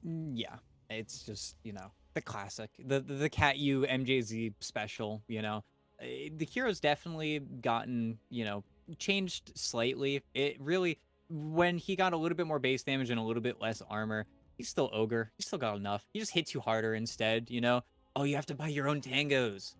Yeah, it's just, the classic, the Cat U MJZ special. The hero's definitely gotten, changed slightly. It really, when he got a little bit more base damage and a little bit less armor, he's still ogre. He's still got enough. He just hits you harder instead. Oh, you have to buy your own tangos.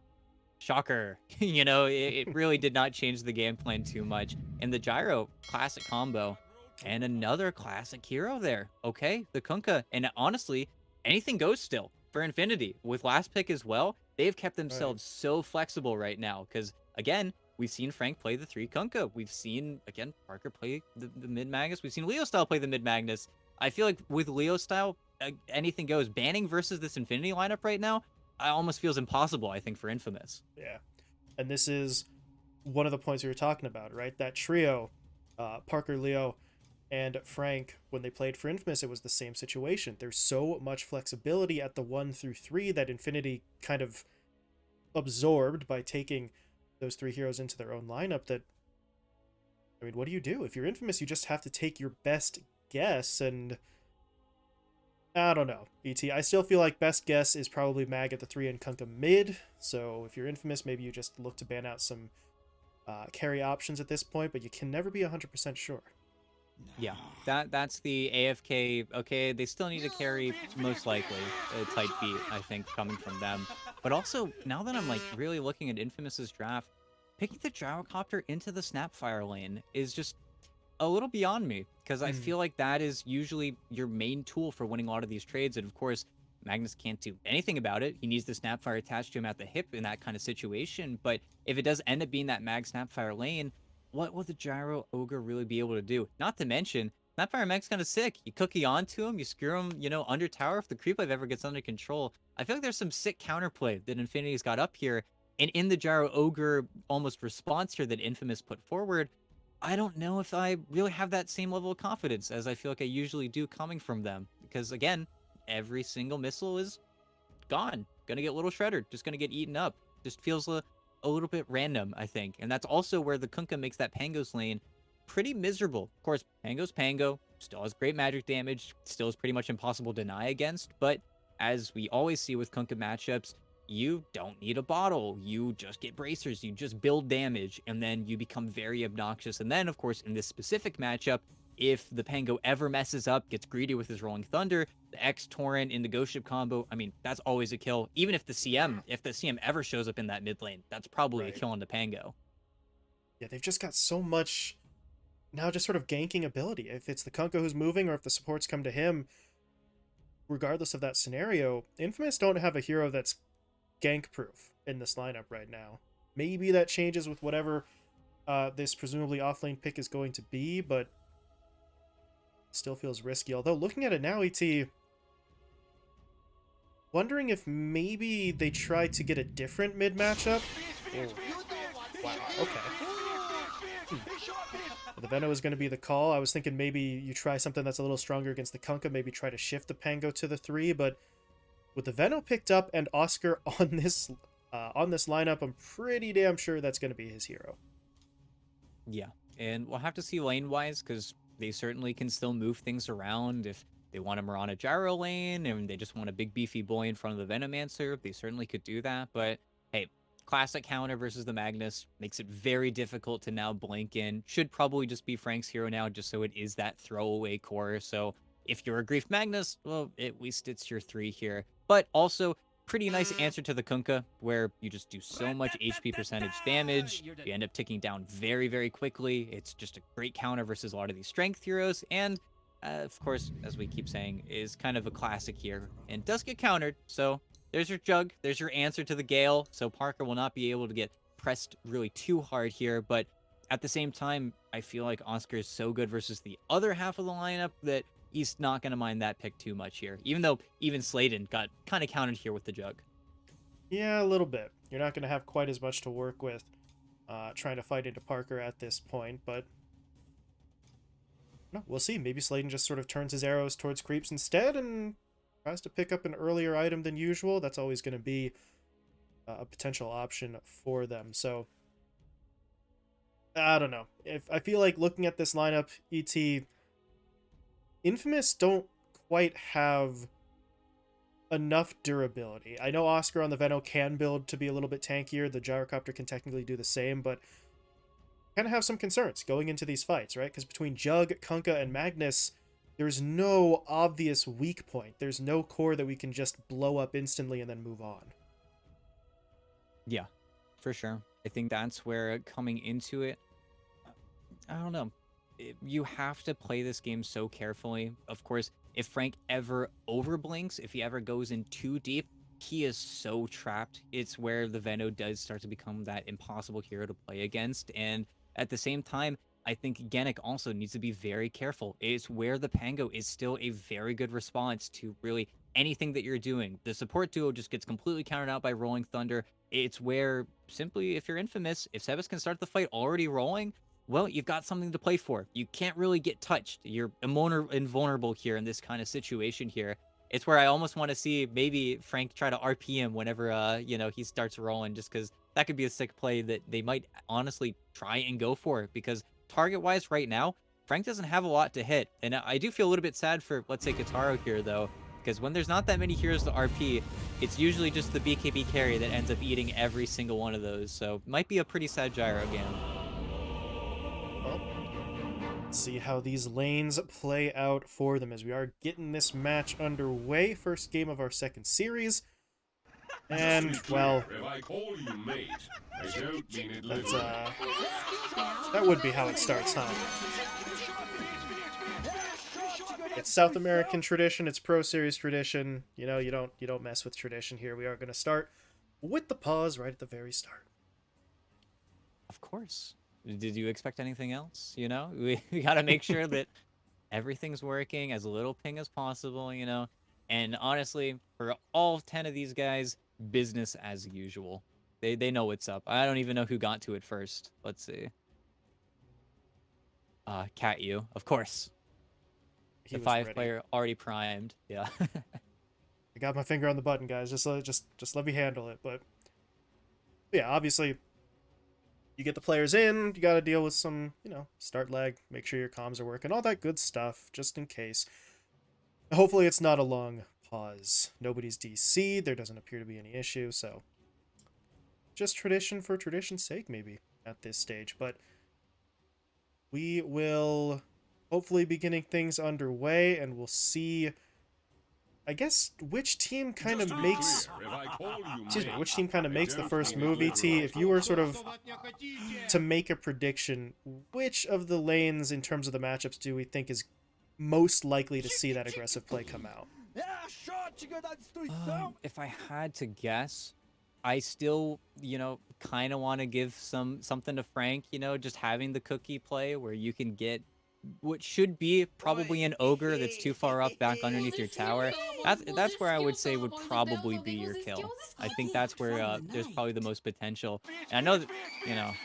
Shocker. It really did not change the game plan too much. And the gyro, classic combo. And another classic hero there. Okay, the Kunkka. And honestly, anything goes still for Infinity. With last pick as well, they've kept Right. themselves so flexible right now. Because again, we've seen Frank play the 3 Kunkka. We've seen, again, Parker play the mid Magnus. We've seen Leo Style play the mid Magnus. I feel like with Leo Style, anything goes. Banning versus this Infinity lineup right now, almost feels impossible, I think, for Infamous. Yeah. And this is one of the points we were talking about, right? That trio, Parker, Leo, and Frank, when they played for Infamous, it was the same situation. There's so much flexibility at the 1 through 3 that Infinity kind of absorbed by taking those three heroes into their own lineup that, I mean, what do you do? If you're Infamous, you just have to take your best guess, and I don't know. ET, I still feel like best guess is probably Mag at the 3 and Kunkka mid, so if you're Infamous, maybe you just look to ban out some carry options at this point, but you can never be 100% sure. Yeah, that's the AFK. Okay, they still need to carry, most likely a tight beat, I think, coming from them. But also, now that I'm like really looking at Infamous's draft, picking the gyrocopter into the Snapfire lane is just a little beyond me, because I Mm, feel like that is usually your main tool for winning a lot of these trades. And of course, Magnus can't do anything about it. He needs the Snapfire attached to him at the hip in that kind of situation. But if it does end up being that Mag Snapfire lane, what will the Gyro Ogre really be able to do? Not to mention, Snapfire Mag's kind of sick. You cookie onto him, you screw him, under tower. If the creep wave ever gets under control, I feel like there's some sick counterplay that Infinity's got up here. And in the Gyro Ogre almost response here that Infamous put forward, I don't know if I really have that same level of confidence as I feel like I usually do coming from them. Because again, every single missile is gone. Gonna get little shredder, just gonna get eaten up. Just feels a little bit random, I think. And that's also where the Kunkka makes that Pango's lane pretty miserable. Of course, Pango's Pango, still has great magic damage, still is pretty much impossible to deny against, but as we always see with Kunkka matchups, you don't need a bottle. You just get bracers, you just build damage, and then you become very obnoxious. And then, of course, in this specific matchup, if the Pango ever messes up, gets greedy with his Rolling Thunder, the X Torrent into Ghost Ship combo, I mean, that's always a kill. Even if the CM ever shows up in that mid lane, that's probably a right. kill on the Pango. Yeah, they've just got so much now just sort of ganking ability. If it's the Kunkka who's moving or if the supports come to him, regardless of that scenario, Infamous don't have a hero that's gank proof in this lineup right now. Maybe that changes with whatever this presumably offlane pick is going to be, but still feels risky. Although looking at it now, ET, wondering if maybe they try to get a different mid matchup. Oh, wow. Okay. Hmm. The Venom is going to be the call. I was thinking maybe you try something that's a little stronger against the Kunkka, maybe try to shift the Pango to the 3, but with the Venom picked up and Oscar on this lineup, I'm pretty damn sure that's going to be his hero. Yeah, and we'll have to see lane wise because they certainly can still move things around if they want a Mirana gyro lane and they just want a big beefy boy in front of the Venomancer. They certainly could do that, but hey, classic counter versus the Magnus makes it very difficult to now blink in. Should probably just be Frank's hero now, just so it is that throwaway core. So if you're a Grief Magnus, well, at least it's your 3 here. But also, pretty nice answer to the Kunkka, where you just do so much HP percentage damage. You end up ticking down very, very quickly. It's just a great counter versus a lot of these strength heroes. And of course, as we keep saying, is kind of a classic here and does get countered. So there's your Jug. There's your answer to the Gale. So Parker will not be able to get pressed really too hard here. But at the same time, I feel like Oscar is so good versus the other half of the lineup that he's not going to mind that pick too much here, even though even Sladen got kind of countered here with the Jug. Yeah, a little bit. You're not going to have quite as much to work with trying to fight into Parker at this point, but no, we'll see. Maybe Sladen just sort of turns his arrows towards creeps instead and tries to pick up an earlier item than usual. That's always going to be a potential option for them. So I don't know. If I feel like looking at this lineup, ET Infamous don't quite have enough durability. I know Oscar on the Veno can build to be a little bit tankier. The Gyrocopter can technically do the same, but kind of have some concerns going into these fights, right? Because between Jug, Kunkka, and Magnus, there's no obvious weak point. There's no core that we can just blow up instantly and then move on. Yeah, for sure. I think that's where coming into it, I don't know. You have to play this game so carefully. Of course, if Frank ever overblinks, if he ever goes in too deep, he is so trapped. It's where the Veno does start to become that impossible hero to play against. And at the same time, I think Genic also needs to be very careful. It's where the Pango is still a very good response to really anything that you're doing. The support duo just gets completely countered out by Rolling Thunder. It's where simply, if you're Infamous, if Sebas can start the fight already rolling, well, you've got something to play for. You can't really get touched. You're invulnerable here in this kind of situation here. It's where I almost want to see maybe Frank try to RP him whenever he starts rolling, just because that could be a sick play that they might honestly try and go for. Because target wise, right now, Frank doesn't have a lot to hit, and I do feel a little bit sad for, let's say, Kataro here though, because when there's not that many heroes to RP, it's usually just the BKB carry that ends up eating every single one of those. So might be a pretty sad gyro game. Well, let's see how these lanes play out for them as we are getting this match underway. First game of our second series. And, well, that's, that would be how it starts, huh? It's South American tradition, it's Pro Series tradition. You know, you don't mess with tradition here. We are going to start with the pause right at the very start. Of course. Did you expect anything else? We got to make sure that everything's working, as little ping as possible. And honestly, for all 10 of these guys, business as usual. They know what's up. I don't even know who got to it first. Let's see. Cat U, of course. He The was 5 ready. player already primed. Yeah. I got my finger on the button, guys. Just let me handle it. But yeah, obviously, you get the players in. You got to deal with some, start lag. Make sure your comms are working. All that good stuff, just in case. Hopefully, it's not a long pause. Nobody's DC. There doesn't appear to be any issue. So, just tradition for tradition's sake, maybe at this stage. But we will hopefully be getting things underway, and we'll see. I guess which team kind of makes which team kind of makes the first move, ET? If you were sort of to make a prediction, which of the lanes in terms of the matchups do we think is most likely to see that aggressive play come out? If I had to guess, I still, kind of want to give something to Frank, just having the cookie play where you can get what should be probably an ogre that's too far up back underneath your tower. That's where I would say would probably be your kill. I think that's where there's probably the most potential. And I know that,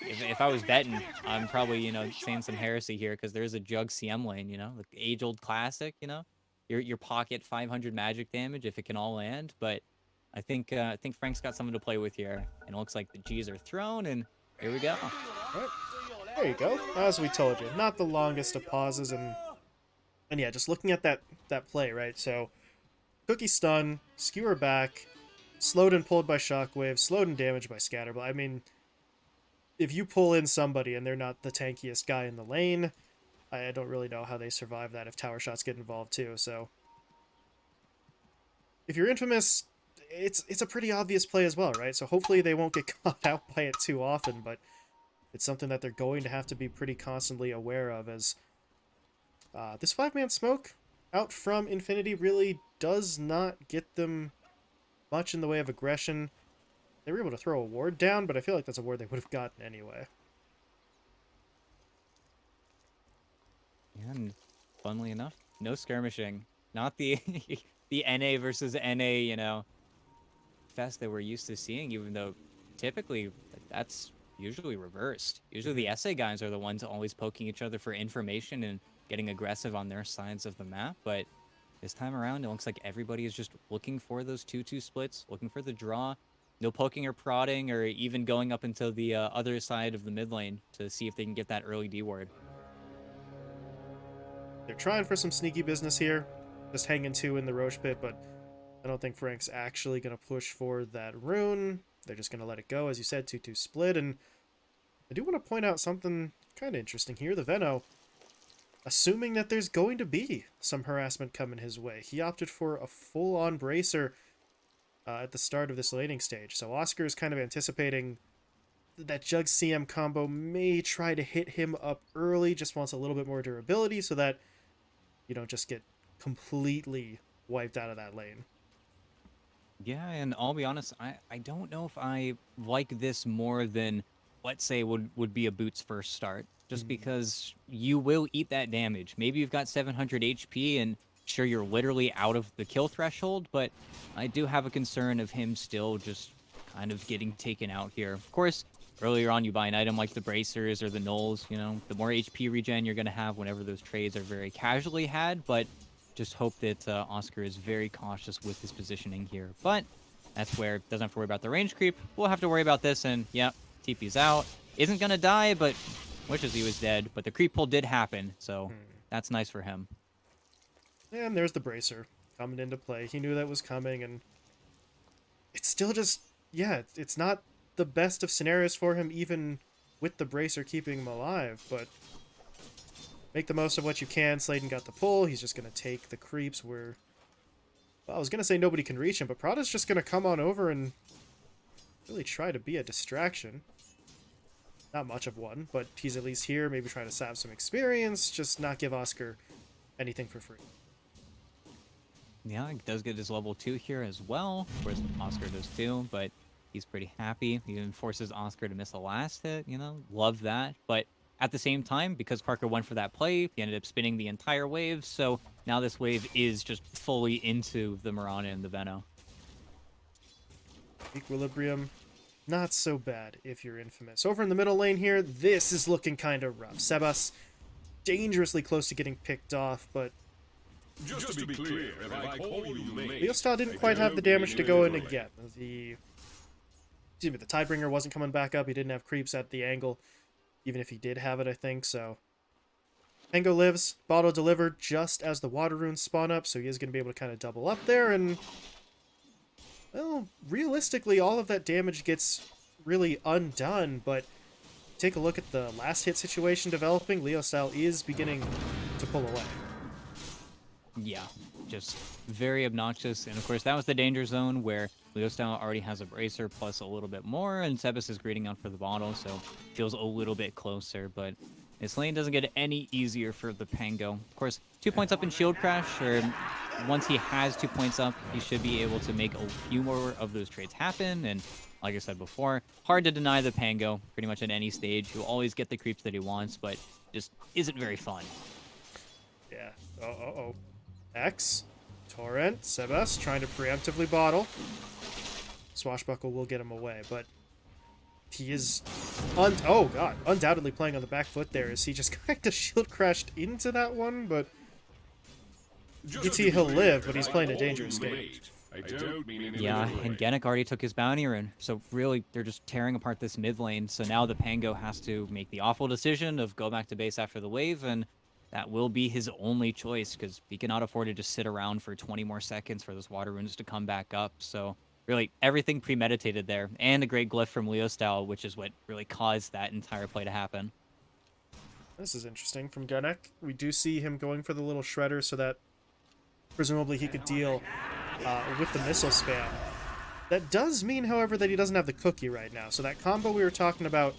if I was betting, I'm probably, saying some heresy here because there's a Jug CM lane, the age-old classic, your pocket 500 magic damage if it can all land. But I think Frank's got something to play with here, and it looks like the G's are thrown, and here we go. All right. There you go. As we told you, not the longest of pauses, and yeah, just looking at that play, right? So, cookie stun, skewer back, slowed and pulled by shockwave, slowed and damaged by scatterball. I mean, if you pull in somebody and they're not the tankiest guy in the lane, I don't really know how they survive that if tower shots get involved too. So, if you're Infamous, it's a pretty obvious play as well, right? So hopefully they won't get caught out by it too often, but it's something that they're going to have to be pretty constantly aware of, as this 5-man smoke out from Infinity really does not get them much in the way of aggression. They were able to throw a ward down, but I feel like that's a ward they would have gotten anyway. And funnily enough, no skirmishing. Not the the NA versus NA, fest that we're used to seeing, even though typically that's usually reversed. Usually the SA guys are the ones always poking each other for information and getting aggressive on their sides of the map. But this time around, it looks like everybody is just looking for those 2-2 splits, looking for the draw. No poking or prodding or even going up into the other side of the mid lane to see if they can get that early D ward. They're trying for some sneaky business here, just hanging two in the Roche pit, but I don't think Frank's actually going to push for that rune. They're just going to let it go, as you said, 2-2 split. And I do want to point out something kind of interesting here. The Veno, assuming that there's going to be some harassment coming his way, he opted for a full-on bracer at the start of this laning stage. So Oscar is kind of anticipating that Jug CM combo may try to hit him up early, just wants a little bit more durability so that you don't just get completely wiped out of that lane. Yeah, and I'll be honest, I don't know if I like this more than, let's say, would be a Boots first start. Just Mm. because you will eat that damage. Maybe you've got 700 HP and sure you're literally out of the kill threshold, but I do have a concern of him still just kind of getting taken out here. Of course, earlier on you buy an item like the bracers or the nulls, you know, the more HP regen you're going to have whenever those trades are very casually had, but just hope that Oscar is very cautious with his positioning here. But that's where it doesn't have to worry about the range creep. We'll have to worry about this, and yeah, TP's out. Isn't going to die, but wishes he was dead. But the creep pull did happen, so Hmm. that's nice for him. And there's the bracer coming into play. He knew that was coming, and it's still just, yeah, it's not the best of scenarios for him, even with the bracer keeping him alive, but make the most of what you can. Sladen got the pull. He's just going to take the creeps where, well, I was going to say nobody can reach him, but Prada's just going to come on over and really try to be a distraction. Not much of one, but he's at least here, maybe trying to save some experience, just not give Oscar anything for free. Yeah, he does get his level 2 here as well. Of course, Oscar does too, but he's pretty happy. He even forces Oscar to miss a last hit, you know? Love that. But at the same time, because Parker went for that play, he ended up spinning the entire wave, so now this wave is just fully into the Mirana and the Veno. Equilibrium, not so bad if you're infamous. Over in the middle lane here, this is looking kind of rough. Sebas dangerously close to getting picked off, but Just to be clear, if I call you mate, Leostar didn't quite have the damage to go in again. The Tidebringer wasn't coming back up. He didn't have creeps at the angle, even if he did have it, I think, so. Pango lives, bottle delivered just as the water runes spawn up, so he is going to be able to kind of double up there, and, well, realistically, all of that damage gets really undone, but take a look at the last hit situation developing. Leostar is beginning to pull away. Yeah, just very obnoxious. And of course, that was the danger zone where Leo Style already has a bracer plus a little bit more, and Sebas is greeting out for the bottle, so feels a little bit closer. But this lane doesn't get any easier for the Pango. Of course, 2 points up in Shield Crash, or once he has 2 points up, he should be able to make a few more of those trades happen. And like I said before, hard to deny the Pango pretty much at any stage. He'll always get the creeps that he wants, but just isn't very fun. Yeah. Uh-oh. X, Torrent, Sebas trying to preemptively bottle. Swashbuckle will get him away, but he is, oh god, undoubtedly playing on the back foot there as he just kind of shield crashed into that one, but you see he'll live, but he's playing a dangerous game. Yeah, and Genic already took his bounty rune, so really they're just tearing apart this mid lane. So now the Pango has to make the awful decision of go back to base after the wave, and that will be his only choice because he cannot afford to just sit around for 20 more seconds for those water runes to come back up. So really everything premeditated there, and a great glyph from Leo Style, which is what really caused that entire play to happen. This is interesting from Genic. We do see him going for the little shredder so that presumably he could deal with the missile spam. That does mean, however, that he doesn't have the cookie right now. So that combo we were talking about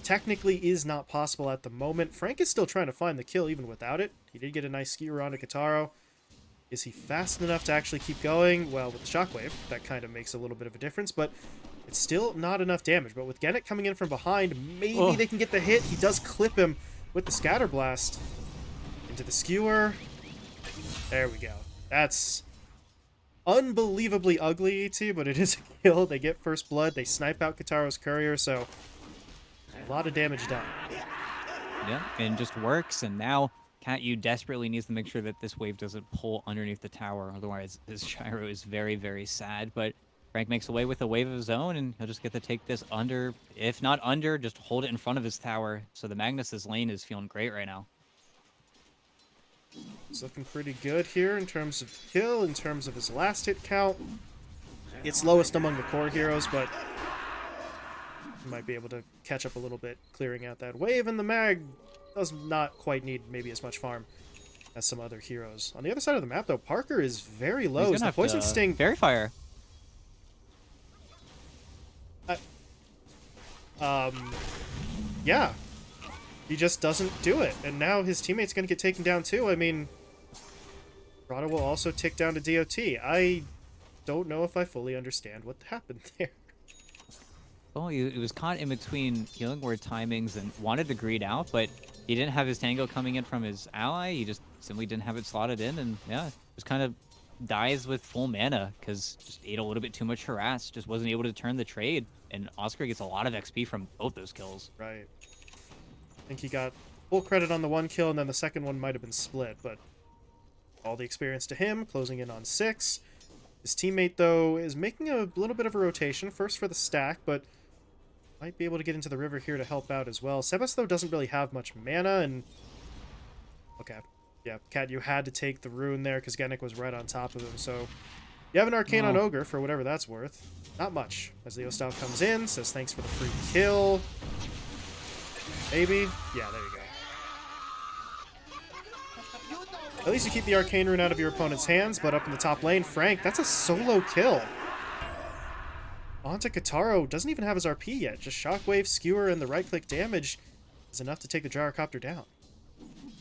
technically is not possible at the moment. Frank is still trying to find the kill even without it. He did get a nice skewer onto Kataro. Is he fast enough to actually keep going? Well, with the shockwave, that kind of makes a little bit of a difference, but it's still not enough damage. But with Genic coming in from behind, maybe they can get the hit. He does clip him with the scatter blast into the skewer. There we go. That's unbelievably ugly, ET, but it is a kill. They get first blood. They snipe out Kataro's courier, so a lot of damage done. Yeah, and just works. And now Cat U desperately needs to make sure that this wave doesn't pull underneath the tower. Otherwise, his gyro is very, very sad. But Frank makes away with a wave of his own, and he'll just get to take this under. If not under, just hold it in front of his tower. So the Magnus's lane is feeling great right now. He's looking pretty good here in terms of kill, in terms of his last hit count. It's lowest among the core heroes, but he might be able to catch up a little bit, clearing out that wave, and the mag does not quite need maybe as much farm as some other heroes. On the other side of the map, though, Parker is very low. He's Is gonna the have Poison to Sting... Fairy Fire. Yeah. He just doesn't do it. And now his teammate's going to get taken down too. I mean, Rada will also tick down to DOT. I don't know if I fully understand what happened there. Well, he was caught in between healing word timings and wanted to greed out, but he didn't have his tango coming in from his ally. He just simply didn't have it slotted in, and yeah, just kind of dies with full mana because just ate a little bit too much harass. Just wasn't able to turn the trade, and Oscar gets a lot of XP from both those kills. Right. I think he got full credit on the one kill, and then the second one might have been split, but all the experience to him, closing in on 6. His teammate, though, is making a little bit of a rotation, first for the stack, but might be able to get into the river here to help out as well. Sebas, though, doesn't really have much mana, and... Okay. Yeah, Cat, you had to take the rune there, because Genic was right on top of him, so... You have an Arcane on Ogre, for whatever that's worth. Not much. As Leo Style comes in, says thanks for the free kill. Maybe? Yeah, there you go. At least you keep the Arcane rune out of your opponent's hands, but up in the top lane, Frank, that's a solo kill. Onto Kataro, doesn't even have his RP yet. Just Shockwave, Skewer, and the right-click damage is enough to take the Gyrocopter down.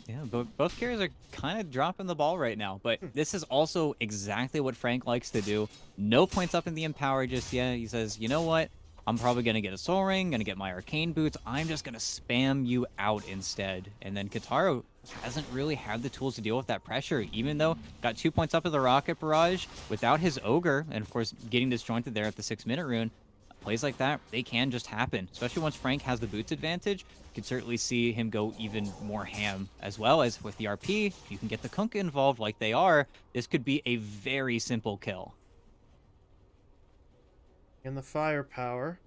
Yeah, but both carriers are kind of dropping the ball right now. But this is also exactly what Frank likes to do. No points up in the Empower just yet. He says, you know what? I'm probably going to get a Soul Ring, going to get my Arcane Boots. I'm just going to spam you out instead. And then Kataro hasn't really had the tools to deal with that pressure, even though got 2 points up of the Rocket Barrage without his Ogre, and of course getting disjointed there at the 6-minute rune. Plays like that, they can just happen, especially once Frank has the boots advantage. You can certainly see him go even more ham, as well as with the RP. If you can get the Kunkka involved like they are, this could be a very simple kill. And the firepower.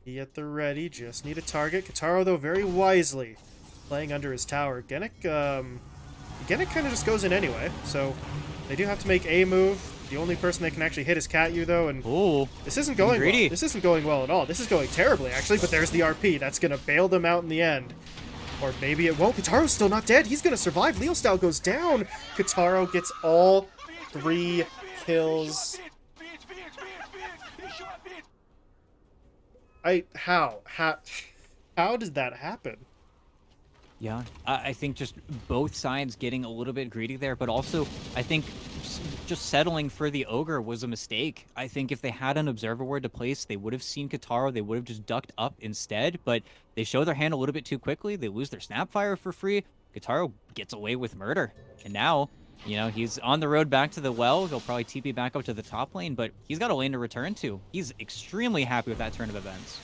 He at the ready, just need a target. Kataro, though, very wisely playing under his tower. Genic kind of just goes in anyway, so they do have to make a move. The only person that can actually hit is Katyu, though, and Ooh, this isn't going well. greedy. This isn't going well at all. This is going terribly, actually, but there's the RP. That's going to bail them out in the end. Or maybe it won't. Kataro's still not dead. He's going to survive. Leo Style goes down. Kataro gets all 3 kills. How did that happen? Yeah, I think just both sides getting a little bit greedy there, but also I think just settling for the Ogre was a mistake. I think if they had an Observer Ward to place, they would have seen Kataro, they would have just ducked up instead, but they show their hand a little bit too quickly, they lose their Snapfire for free, Kataro gets away with murder, and now, you know, he's on the road back to the well, he'll probably TP back up to the top lane, but he's got a lane to return to. He's extremely happy with that turn of events.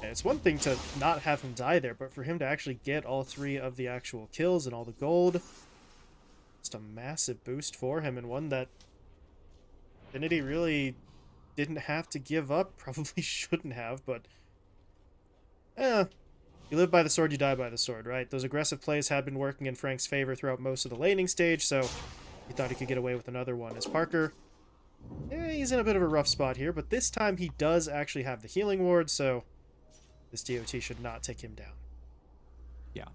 And it's one thing to not have him die there, but for him to actually get all 3 of the actual kills and all the gold, just a massive boost for him, and one that Infinity really didn't have to give up. Probably shouldn't have, but you live by the sword, you die by the sword, right? Those aggressive plays had been working in Frank's favor throughout most of the laning stage, so he thought he could get away with another one. As Parker, he's in a bit of a rough spot here, but this time he does actually have the healing ward, so this DOT should not take him down. Yeah,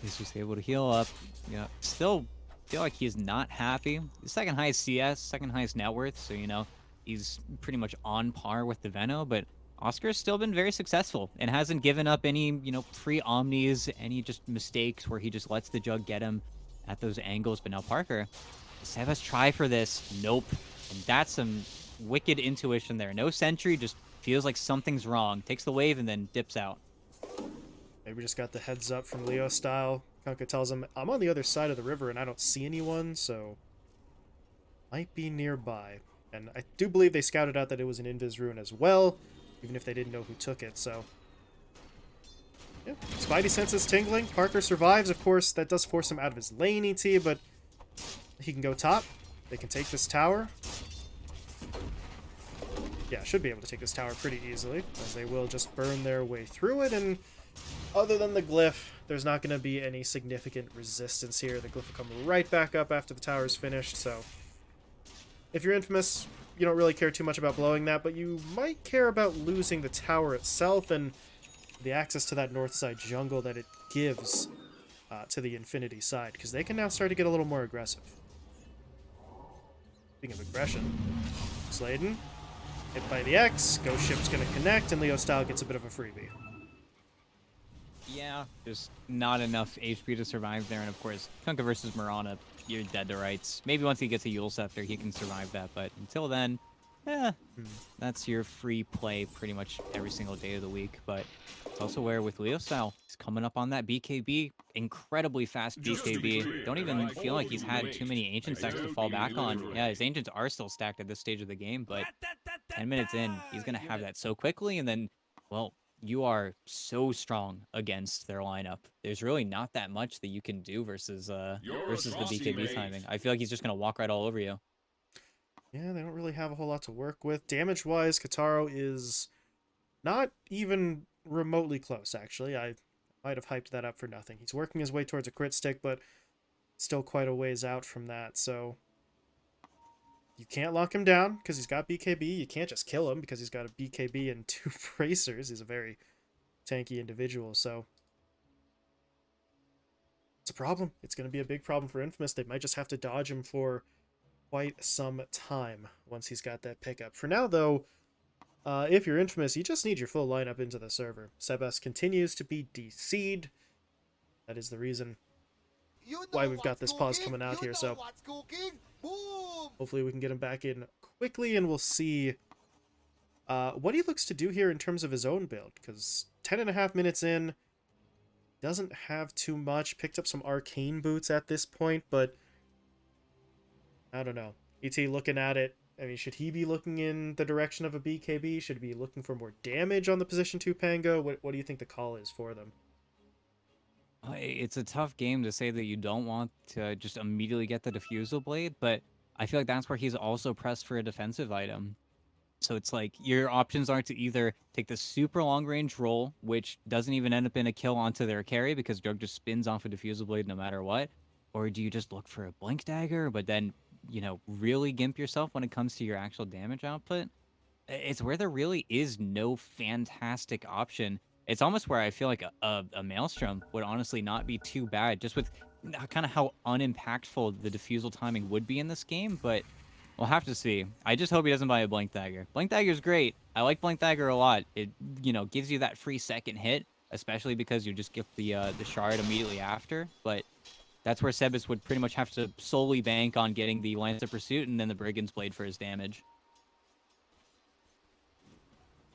he's just able to heal up. Yeah, still feel like he's not happy. The second highest CS, second highest net worth, so you know he's pretty much on par with the Veno. But Oscar's still been very successful and hasn't given up any, you know, free omnis, any just mistakes where he just lets the jug get him at those angles. But now Parker, Sebas try for this, nope, and that's some wicked intuition there. No sentry, just feels like something's wrong, takes the wave and then dips out. Maybe just got the heads up from Leo Style. Kunkka tells him, I'm on the other side of the river and I don't see anyone, so might be nearby. And I do believe they scouted out that it was an Invis rune as well, even if they didn't know who took it, so yeah. Spidey senses tingling. Parker survives. Of course, that does force him out of his lane ET, but he can go top. They can take this tower. Yeah, should be able to take this tower pretty easily, as they will just burn their way through it, and Other than the glyph, there's not going to be any significant resistance here. The glyph will come right back up after the tower's finished, so if you're Infamous, you don't really care too much about blowing that, but you might care about losing the tower itself and the access to that north side jungle that it gives to the Infinity side, because they can now start to get a little more aggressive. Speaking of aggression, Sladen, hit by the X, Ghost Ship's going to connect, and Leo Style gets a bit of a freebie. Yeah, just not enough HP to survive there, and of course, Kunkka versus Mirana, you're dead to rights. Maybe once he gets a Yule Scepter, he can survive that, but until then, that's your free play pretty much every single day of the week. But it's also where with Leo Style, he's coming up on that BKB, incredibly fast BKB. Don't even feel like he's had too many Ancient stacks to fall back on. Yeah, his Ancients are still stacked at this stage of the game, but 10 minutes in, he's going to have that so quickly, and then, well, you are so strong against their lineup. There's really not that much that you can do versus the BKB timing. I feel like he's just gonna walk right all over you. Yeah, they don't really have a whole lot to work with. Damage-wise, Kataro is not even remotely close, actually. I might have hyped that up for nothing. He's working his way towards a crit stick, but still quite a ways out from that, so you can't lock him down because he's got BKB. You can't just kill him because he's got a BKB and 2 bracers. He's a very tanky individual, so it's a problem. It's going to be a big problem for Infamous. They might just have to dodge him for quite some time once he's got that pickup. For now, though, if you're Infamous, you just need your full lineup into the server. Sebas continues to be DC'd. That is the reason why we've got this pause coming out here, so hopefully we can get him back in quickly, and we'll see what he looks to do here in terms of his own build, because 10.5 minutes in, doesn't have too much. Picked up some arcane boots at this point, but I don't know. ET looking at it, I mean, should he be looking in the direction of a BKB? Should he be looking for more damage on the position 2 Pango? What do you think the call is for them? It's a tough game to say that you don't want to just immediately get the Diffusal Blade, but I feel like that's where he's also pressed for a defensive item. So it's like your options are to either take the super long range roll, which doesn't even end up in a kill onto their carry because Drug just spins off a Diffusal Blade no matter what, or do you just look for a Blink Dagger, but then, you know, really gimp yourself when it comes to your actual damage output? It's where there really is no fantastic option. It's almost where I feel like a Maelstrom would honestly not be too bad, just with kind of how unimpactful the Diffusal timing would be in this game, but we'll have to see. I just hope he doesn't buy a Blink Dagger. Blink Dagger's great. I like Blink Dagger a lot. It, you know, gives you that free second hit, especially because you just get the shard immediately after, but that's where Sebas would pretty much have to solely bank on getting the Lance of Pursuit and then the Brigand's Blade for his damage.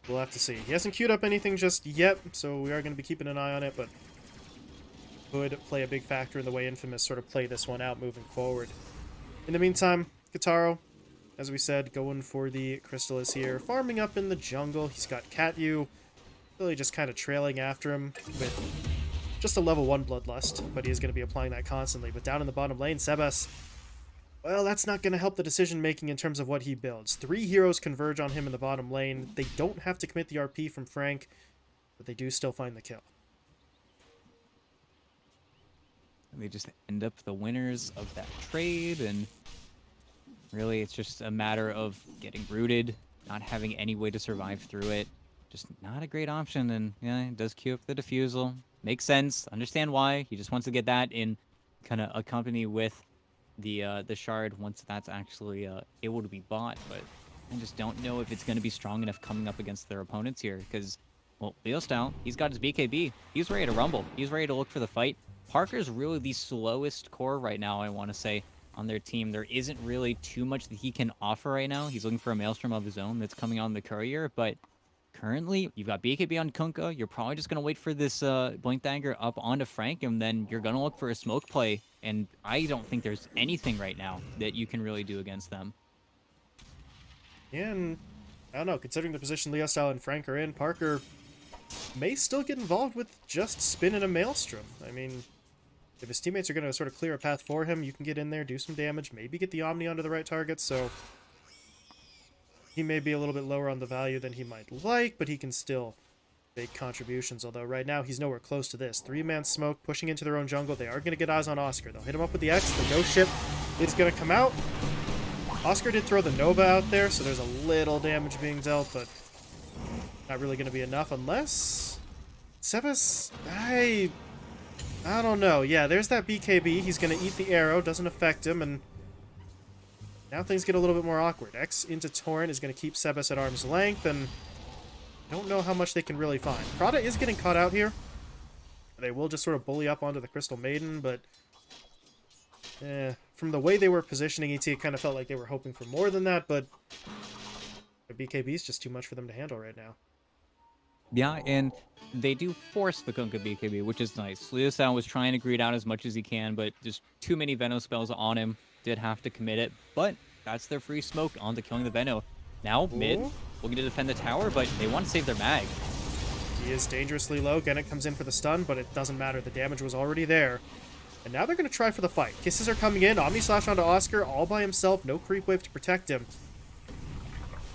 We'll have to see. He hasn't queued up anything just yet, so we are going to be keeping an eye on it, but could play a big factor in the way Infamous sort of play this one out moving forward. In the meantime, Kataro, as we said, going for the Crystallis here, farming up in the jungle. He's got Catyu, really just kind of trailing after him with just a level 1 Bloodlust, but he is going to be applying that constantly. But down in the bottom lane, Sebas, well, that's not going to help the decision-making in terms of what he builds. 3 heroes converge on him in the bottom lane. They don't have to commit the RP from Frank, but they do still find the kill. They just end up the winners of that trade, and really it's just a matter of getting rooted, not having any way to survive through it. Just not a great option, and yeah, it does queue up the Diffusal. Makes sense. Understand why. He just wants to get that in, kind of accompany with the shard once that's actually able to be bought, but I just don't know if it's going to be strong enough coming up against their opponents here, because, well, Leo Style, he's got his BKB. He's ready to rumble. He's ready to look for the fight. Parker's really the slowest core right now, I want to say, on their team. There isn't really too much that he can offer right now. He's looking for a Maelstrom of his own that's coming on the courier, but currently, you've got BKB on Kunkka. You're probably just going to wait for this Blink Dagger up onto Frank, and then you're going to look for a smoke play. And I don't think there's anything right now that you can really do against them. Yeah, and I don't know, considering the position Leo Style and Frank are in, Parker may still get involved with just spinning a Maelstrom. I mean, if his teammates are going to sort of clear a path for him, you can get in there, do some damage, maybe get the Omni onto the right target, so he may be a little bit lower on the value than he might like, but he can still big contributions, although right now he's nowhere close to this. 3-man smoke pushing into their own jungle. They are going to get eyes on Oscar. They'll hit him up with the X. The ghost ship is going to come out. Oscar did throw the Nova out there, so there's a little damage being dealt, but not really going to be enough unless... Sebas? I don't know. Yeah, there's that BKB. He's going to eat the arrow. Doesn't affect him, and now things get a little bit more awkward. X into Torrent is going to keep Sebas at arm's length, and I don't know how much they can really find. Prada is getting caught out here. They will just sort of bully up onto the Crystal Maiden, but from the way they were positioning ET, it kind of felt like they were hoping for more than that, but the BKB is just too much for them to handle right now. Yeah, and they do force the Kunkka BKB, which is nice. Leo Style was trying to greed out as much as he can, but just too many Veno spells on him. Did have to commit it, but that's their free smoke onto killing the Veno. Now, mid, looking to defend the tower, but they want to save their mag. He is dangerously low. Gennett comes in for the stun, but it doesn't matter. The damage was already there. And now they're going to try for the fight. Kisses are coming in. Omni Slash onto Oscar, all by himself. No creep wave to protect him.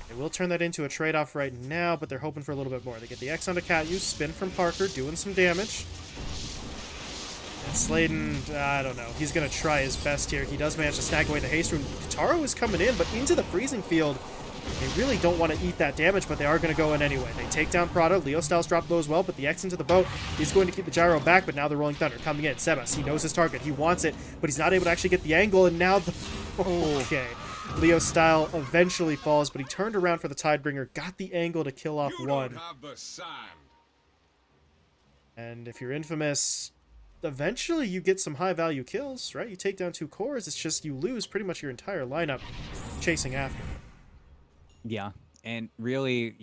They will turn that into a trade-off right now, but they're hoping for a little bit more. They get the X onto Catuse, spin from Parker, doing some damage. And Sladen, I don't know. He's going to try his best here. He does manage to snag away the haste rune. Kataro is coming in, but into the freezing field. They really don't want to eat that damage, but they are going to go in anyway. They take down Prada. Leo Styles drop low as well, but the X into the boat. He's going to keep the gyro back, but now the Rolling Thunder coming in. Sebas, he knows his target. He wants it, but he's not able to actually get the angle, and now the... Okay. Leo Style eventually falls, but he turned around for the Tidebringer, got the angle to kill off one. And if you're Infamous, eventually you get some high-value kills, right? You take down 2 cores, it's just you lose pretty much your entire lineup chasing after. Yeah, and really,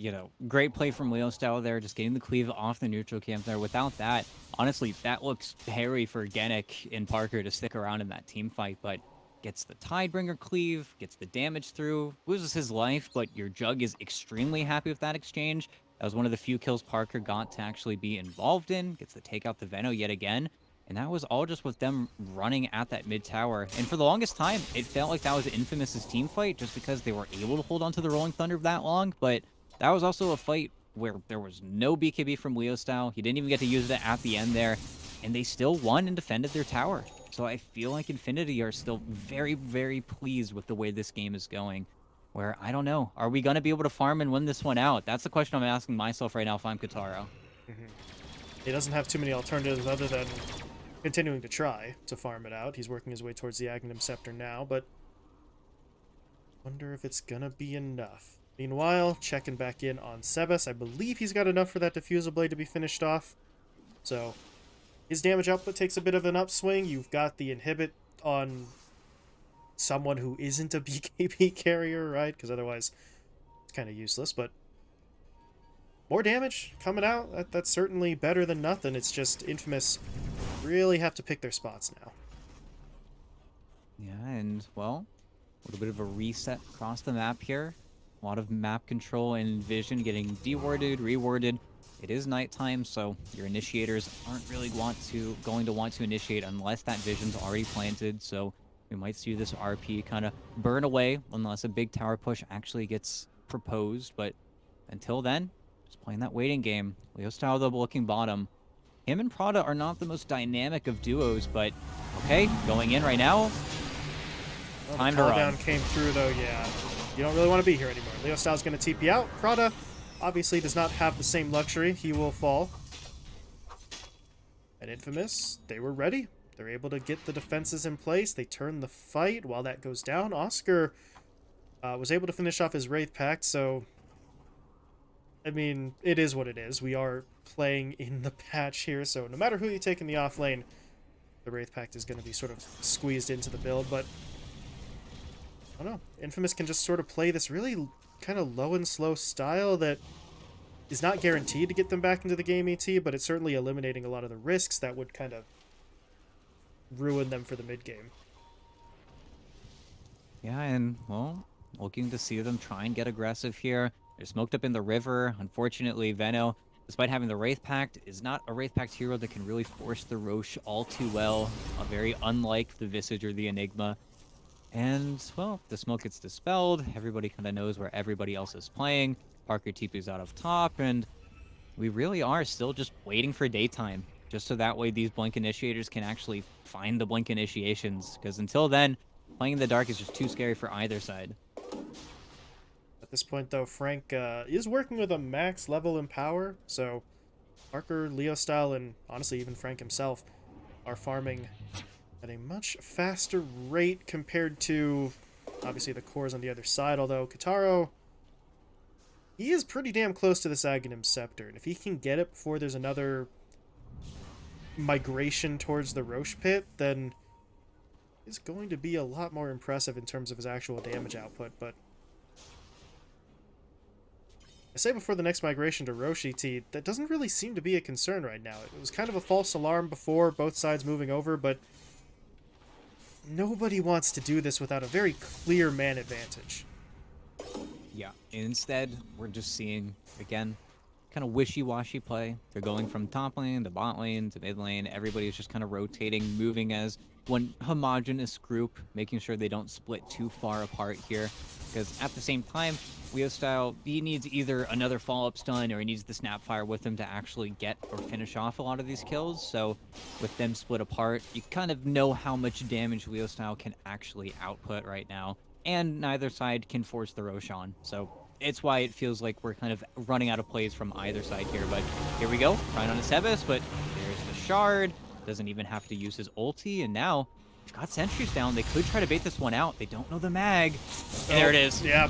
great play from Leo Style there, just getting the cleave off the neutral camp there. Without that, honestly, that looks hairy for Genic and Parker to stick around in that team fight, but gets the Tidebringer cleave, gets the damage through, loses his life, but your Jug is extremely happy with that exchange. That was one of the few kills Parker got to actually be involved in, gets to take out the Veno yet again. And that was all just with them running at that mid tower. And for the longest time, it felt like that was Infamous's team fight just because they were able to hold on to the Rolling Thunder that long. But that was also a fight where there was no BKB from Leo Style. He didn't even get to use it at the end there. And they still won and defended their tower. So I feel like Infinity are still very, very pleased with the way this game is going. Where, I don't know, are we going to be able to farm and win this one out? That's the question I'm asking myself right now if I'm Kataro. He doesn't have too many alternatives other than continuing to try to farm it out. He's working his way towards the Aghanim Scepter now, but wonder if it's gonna be enough. Meanwhile, checking back in on Sebas. I believe he's got enough for that Diffusal Blade to be finished off. So his damage output takes a bit of an upswing. You've got the inhibit on someone who isn't a BKB carrier, right? Because otherwise it's kind of useless, but more damage coming out. That's certainly better than nothing. It's just Infamous really have to pick their spots now. Yeah, and, well, a little bit of a reset across the map here. A lot of map control and vision getting dewarded, rewarded. It is nighttime, so your initiators aren't really going to want to initiate unless that vision's already planted. So we might see this RP kind of burn away unless a big tower push actually gets proposed. But until then, just playing that waiting game. Leo Style, though, looking bottom. Him and Prada are not the most dynamic of duos, but okay, going in right now. Well, Time the to call run. down came through, though, yeah. You don't really want to be here anymore. Leo Style's going to TP out. Prada obviously does not have the same luxury. He will fall. And Infamous, they were ready. They're able to get the defenses in place. They turn the fight. While that goes down, Oscar was able to finish off his Wraith Pact, so I mean, it is what it is. We are playing in the patch here, so no matter who you take in the off lane, the Wraith Pact is going to be sort of squeezed into the build, but I don't know. Infamous can just sort of play this really kind of low and slow style that is not guaranteed to get them back into the game, ET, but it's certainly eliminating a lot of the risks that would kind of ruin them for the mid game. Yeah, and, well, looking to see them try and get aggressive here. They're smoked up in the river. Unfortunately, Veno, despite having the Wraith Pact, is not a Wraith Pact hero that can really force the Roche all too well. Very unlike the Visage or the Enigma. And, well, the smoke gets dispelled. Everybody kind of knows where everybody else is playing. Parker TP's out of top, and We really are still just waiting for daytime, just so that way these blink initiators can actually find the blink initiations. Because until then, playing in the dark is just too scary for either side. At this point, though, Frank is working with a max level in power, so Parker, Leo Style, and honestly even Frank himself are farming at a much faster rate compared to, obviously, the cores on the other side, although Kitaro, he is pretty damn close to this Aghanim Scepter, and if he can get it before there's another migration towards the Roche Pit, then it's going to be a lot more impressive in terms of his actual damage output, but I say before the next migration to Roshi T, that doesn't really seem to be a concern right now. It was kind of a false alarm before, both sides moving over, but nobody wants to do this without a very clear man advantage. Yeah. Instead, we're just seeing, again, kind of wishy-washy play. They're going from top lane to bot lane to mid lane. Everybody's just kind of rotating, moving as one homogenous group, making sure they don't split too far apart here. Because at the same time, Leo Style, he needs either another follow-up stun or he needs the Snapfire with him to actually get or finish off a lot of these kills. So with them split apart, you kind of know how much damage Leo Style can actually output right now. And neither side can force the Roshan. So it's why it feels like we're kind of running out of plays from either side here. But here we go, trying on a Sebas, but there's the Shard. Doesn't even have to use his ulti, and now he's got sentries down. They could try to bait this one out. They don't know the mag. And there it is. Yeah.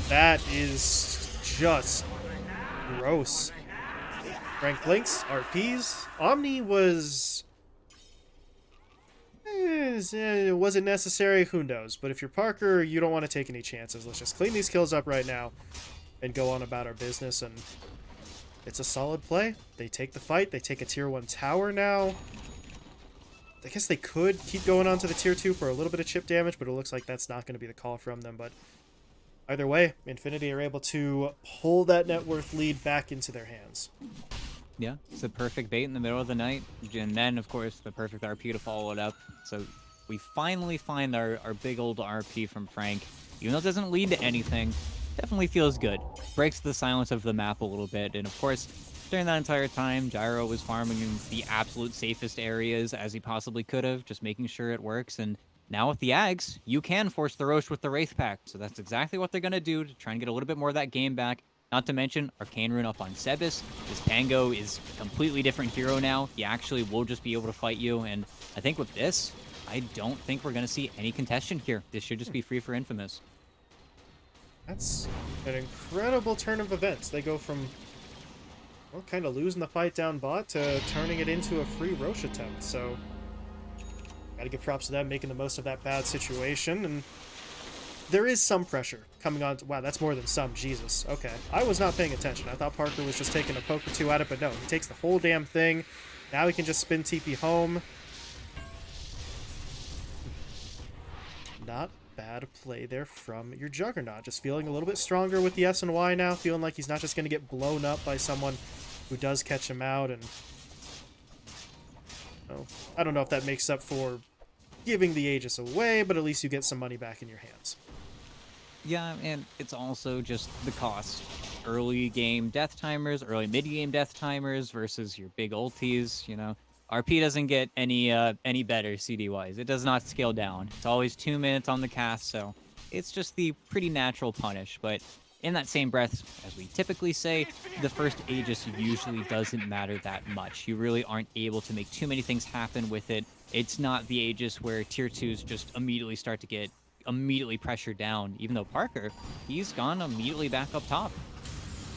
That is just gross. Frank blinks, RPs. Omni was... was it necessary? Who knows? But if you're Parker, you don't want to take any chances. Let's just clean these kills up right now and go on about our business, and it's a solid play. They take the fight. They take a tier 1 tower now. I guess they could keep going on to the tier 2 for a little bit of chip damage, but it looks like that's not going to be the call from them. But either way, Infinity are able to pull that net worth lead back into their hands. Yeah, it's a perfect bait in the middle of the night. And then, of course, the perfect RP to follow it up. So we finally find our big old RP from Frank. Even though it doesn't lead to anything, definitely feels good. Breaks the silence of the map a little bit. And of course, during that entire time, Gyro was farming in the absolute safest areas as he possibly could have, just making sure it works. And now with the Ags, you can force the Roche with the Wraith Pact. So that's exactly what they're going to do to try and get a little bit more of that game back. Not to mention, Arcane Rune up on Sebas. This Pango is a completely different hero now. He actually will just be able to fight you. And I think with this, I don't think we're going to see any contestation here. This should just be free for Infamous. That's an incredible turn of events. They go from, well, kind of losing the fight down bot to turning it into a free Roche attempt. So, gotta give props to them, making the most of that bad situation. And there is some pressure coming on. Wow, that's more than some. Jesus. Okay. I was not paying attention. I thought Parker was just taking a poke or two at it, but no. He takes the whole damn thing. Now he can just spin TP home. Not bad play there from your Juggernaut. Just feeling a little bit stronger with the S and Y now. Feeling like he's not just going to get blown up by someone who does catch him out. And oh, I don't know if that makes up for giving the Aegis away, but at least you get some money back in your hands. Yeah, and it's also just the cost. Early game death timers, early mid game death timers versus your big ultis, you know. RP doesn't get any better CD-wise. It does not scale down. It's always 2 minutes on the cast, so it's just the pretty natural punish. But in that same breath, as we typically say, the first Aegis usually doesn't matter that much. You really aren't able to make too many things happen with it. It's not the Aegis where tier 2s just immediately start to get immediately pressured down, even though Parker, he's gone immediately back up top.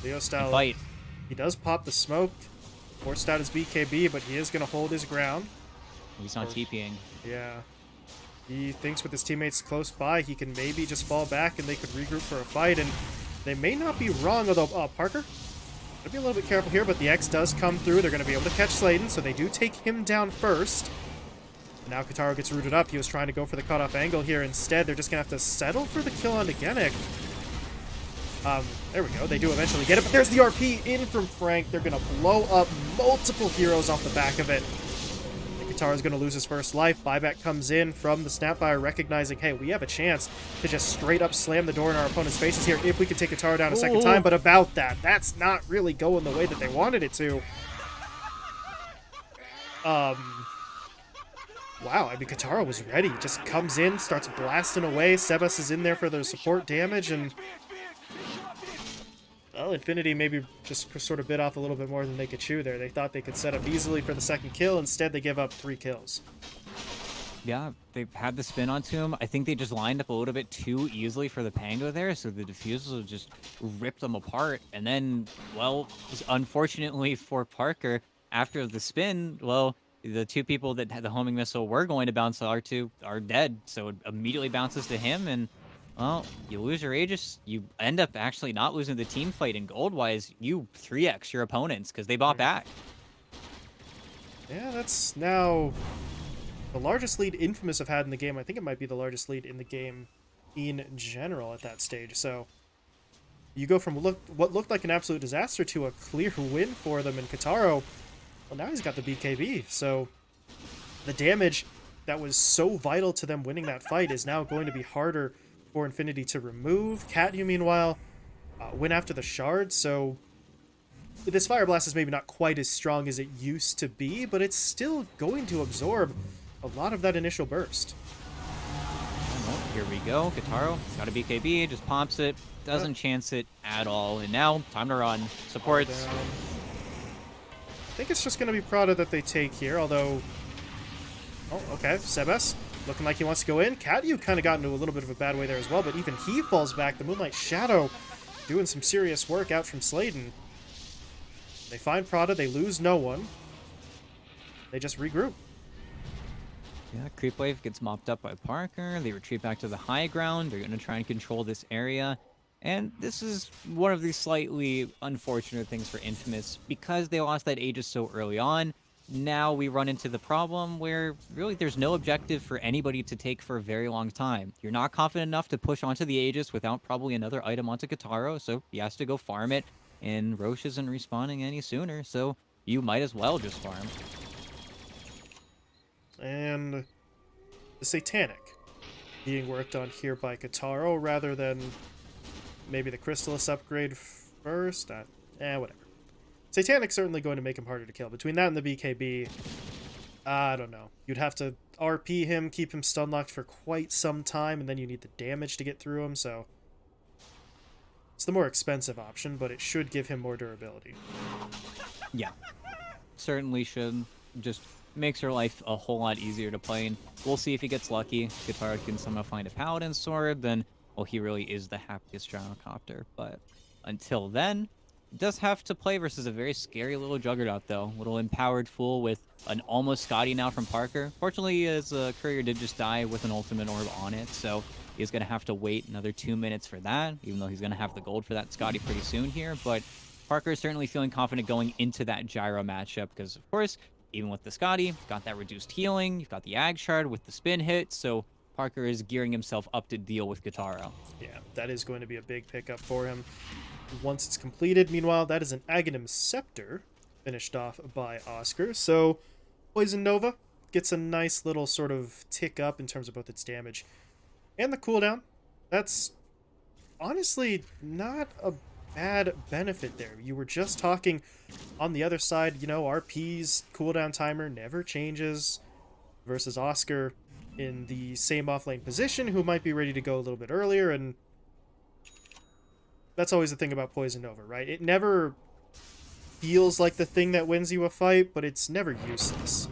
Leo Style, fight. He does pop the smoke, forced out his BKB, but he is going to hold his ground. He's not TPing. Yeah. He thinks with his teammates close by, he can maybe just fall back and they could regroup for a fight, and they may not be wrong, although, Parker, gotta be a little bit careful here, but the X does come through. They're going to be able to catch Sladen, so they do take him down first. Now Kitaro gets rooted up. He was trying to go for the cutoff angle here. Instead, they're just going to have to settle for the kill on Genik. There we go. They do eventually get it, but there's the RP in from Frank. They're going to blow up multiple heroes off the back of it. And Kataro's going to lose his first life. Buyback comes in from the Snapfire, recognizing, hey, we have a chance to just straight up slam the door in our opponent's faces here if we can take Kataro down a second time. But about that, that's not really going the way that they wanted it to. Wow, I mean, Kataro was ready. Just comes in, starts blasting away. Sebas is in there for the support damage, and well, Infinity maybe just sort of bit off a little bit more than they could chew there. They thought they could set up easily for the second kill. Instead, they give up 3 kills. Yeah, they had the spin onto him. I think they just lined up a little bit too easily for the Pango there, so the defusal just ripped them apart. And then, well, unfortunately for Parker, after the spin, well, the 2 people that had the homing missile were going to bounce R2 are dead, so it immediately bounces to him, and, well, you lose your Aegis. You end up actually not losing the team fight, and gold-wise, you 3x your opponents, because they bought back. Yeah, that's now the largest lead Infamous have had in the game. I think it might be the largest lead in the game in general at that stage. So you go from what looked like an absolute disaster to a clear win for them. And Kataro, well, now he's got the BKB. So the damage that was so vital to them winning that fight is now going to be harder for Infinity to remove. Katyu, meanwhile, went after the shard. So this Fire Blast is maybe not quite as strong as it used to be, but it's still going to absorb a lot of that initial burst. Well, here we go. Kataro got a BKB, just pops it, doesn't chance it at all. And now, time to run. Supports. I think it's just going to be Prada that they take here, although... Oh, okay. Sebas looking like he wants to go in. Katyu kind of got into a little bit of a bad way there as well, but even he falls back. The Moonlight Shadow doing some serious work out from Sladen. They find Prada, they lose no one. They just regroup. Yeah, Creep Wave gets mopped up by Parker. They retreat back to the high ground. They're going to try and control this area. And this is one of the slightly unfortunate things for Infamous. Because they lost that Aegis so early on, now we run into the problem where really there's no objective for anybody to take for a very long time. You're not confident enough to push onto the Aegis without probably another item onto Kataro, so he has to go farm it. And Roche isn't respawning any sooner, so you might as well just farm. And the Satanic being worked on here by Kataro rather than maybe the Crystallis upgrade first. Whatever. Satanic's certainly going to make him harder to kill. Between that and the BKB, I don't know. You'd have to RP him, keep him stun locked for quite some time, and then you need the damage to get through him, so it's the more expensive option, but it should give him more durability. Yeah, certainly should. Just makes your life a whole lot easier to play, and we'll see if he gets lucky. Kataro can somehow find a Paladin Sword, then, well, he really is the happiest Gyrocopter. But until then, he does have to play versus a very scary little Juggernaut, though. Little empowered fool with an almost Scotty now from Parker. Fortunately, his courier did just die with an ultimate orb on it, so he's going to have to wait another 2 minutes for that, even though he's going to have the gold for that Scotty pretty soon here. But Parker is certainly feeling confident going into that Gyro matchup because, of course, even with the Scotty, you've got that reduced healing, you've got the Ag Shard with the spin hit, so Parker is gearing himself up to deal with Kataro. Yeah, that is going to be a big pickup for him once it's completed. Meanwhile, that is an Aghanim Scepter finished off by Oscar, so Poison Nova gets a nice little sort of tick up in terms of both its damage and the cooldown. That's honestly not a bad benefit there. You were just talking on the other side, you know, RP's cooldown timer never changes versus Oscar in the same offlane position who might be ready to go a little bit earlier, and that's always the thing about Poison Nova, right? It never feels like the thing that wins you a fight, but it's never useless.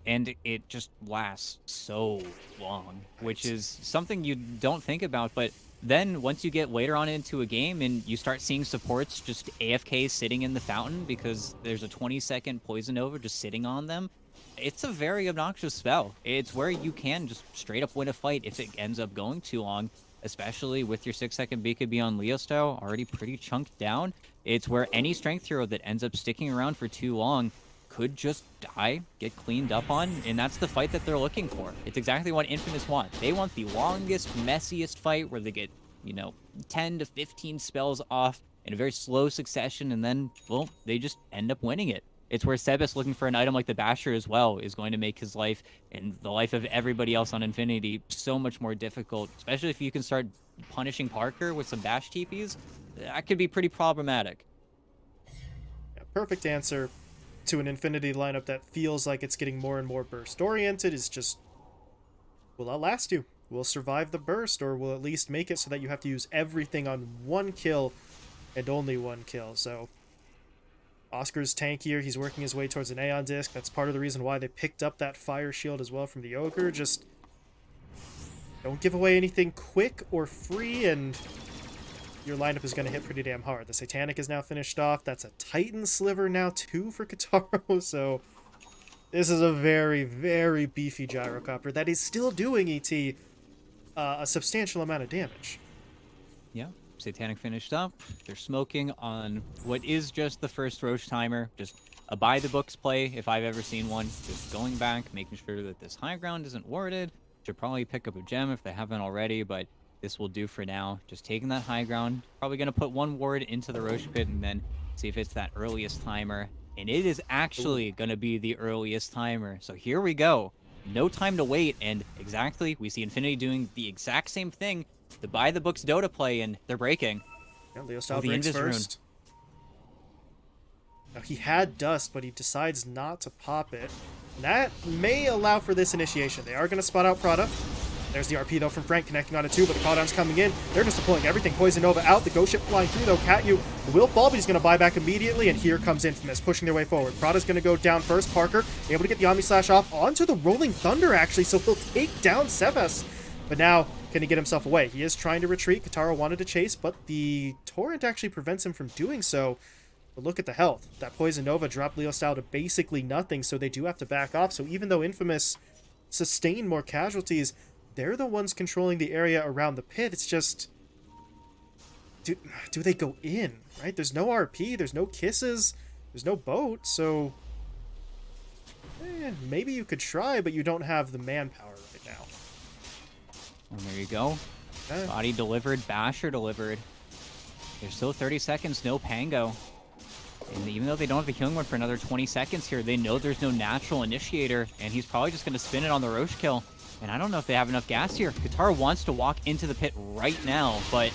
And it just lasts so long, which is something you don't think about, but then once you get later on into a game and you start seeing supports just AFK sitting in the fountain because there's a 20-second Poison Nova just sitting on them, it's a very obnoxious spell. It's where you can just straight up win a fight if it ends up going too long, especially with your 6-second BKB on Leo style already pretty chunked down. It's where any strength hero that ends up sticking around for too long could just die, get cleaned up on, and that's the fight that they're looking for. It's exactly what Infamous want. They want the longest, messiest fight where they get, you know, 10 to 15 spells off in a very slow succession, and then, well, they just end up winning it. it's where Sebas looking for an item like the Basher as well is going to make his life and the life of everybody else on Infinity so much more difficult, especially if you can start punishing Parker with some Bash TPs. That could be pretty problematic. Yeah, perfect answer to an Infinity lineup that feels like it's getting more and more burst oriented is just, will outlast you. Will survive the burst, or will at least make it so that you have to use everything on one kill and only one kill. So Oscar's tankier. He's working his way towards an Aeon Disc. That's part of the reason why they picked up that Fire Shield as well from the Ogre. Just don't give away anything quick or free, and your lineup is going to hit pretty damn hard. The Satanic is now finished off. That's a Titan Sliver now, too, for Kitaro. So this is a very, very beefy Gyrocopter that is still doing ET a substantial amount of damage. Yeah, Satanic finished up. They're smoking on what is just the first Roche timer. Just a by-the-books play, if I've ever seen one. Just going back, making sure that this high ground isn't warded. Should probably pick up a gem if they haven't already, but this will do for now. Just taking that high ground. Probably going to put one ward into the Roche pit and then see if it's that earliest timer. And it is actually going to be the earliest timer. So here we go. No time to wait, and exactly, we see Infinity doing the exact same thing. The by-the-books Dota play, and they're breaking. Yeah, Leo Style the breaks Invis rune. first. Now, he had Dust, but he decides not to pop it. And that may allow for this initiation. They are going to spot out Prada. There's the RP, though, from Frank connecting on it, too, but the calldown's coming in. They're just deploying everything. Poison Nova out. The Ghost Ship flying through, though. Catyu will fall, but he's going to buy back immediately, and here comes Infamous, pushing their way forward. Prada's going to go down first. Parker able to get the Omni Slash off onto the Rolling Thunder, actually, so he'll take down Sebas. But now, can he get himself away? He is trying to retreat. Kitaro wanted to chase, but the Torrent actually prevents him from doing so. But look at the health. That Poison Nova dropped Leo Style to basically nothing, so they do have to back off. So even though Infamous sustained more casualties, they're the ones controlling the area around the pit. It's just, do they go in, right? There's no RP, there's no kisses, there's no boat, so maybe you could try, but you don't have the manpower right now. And there you go. Body delivered, Basher delivered. There's still 30 seconds, no Pango. And even though they don't have the healing ward for another 20 seconds here, they know there's no natural initiator, and he's probably just going to spin it on the Roche kill. And I don't know if they have enough gas here. Kitaro wants to walk into the pit right now, but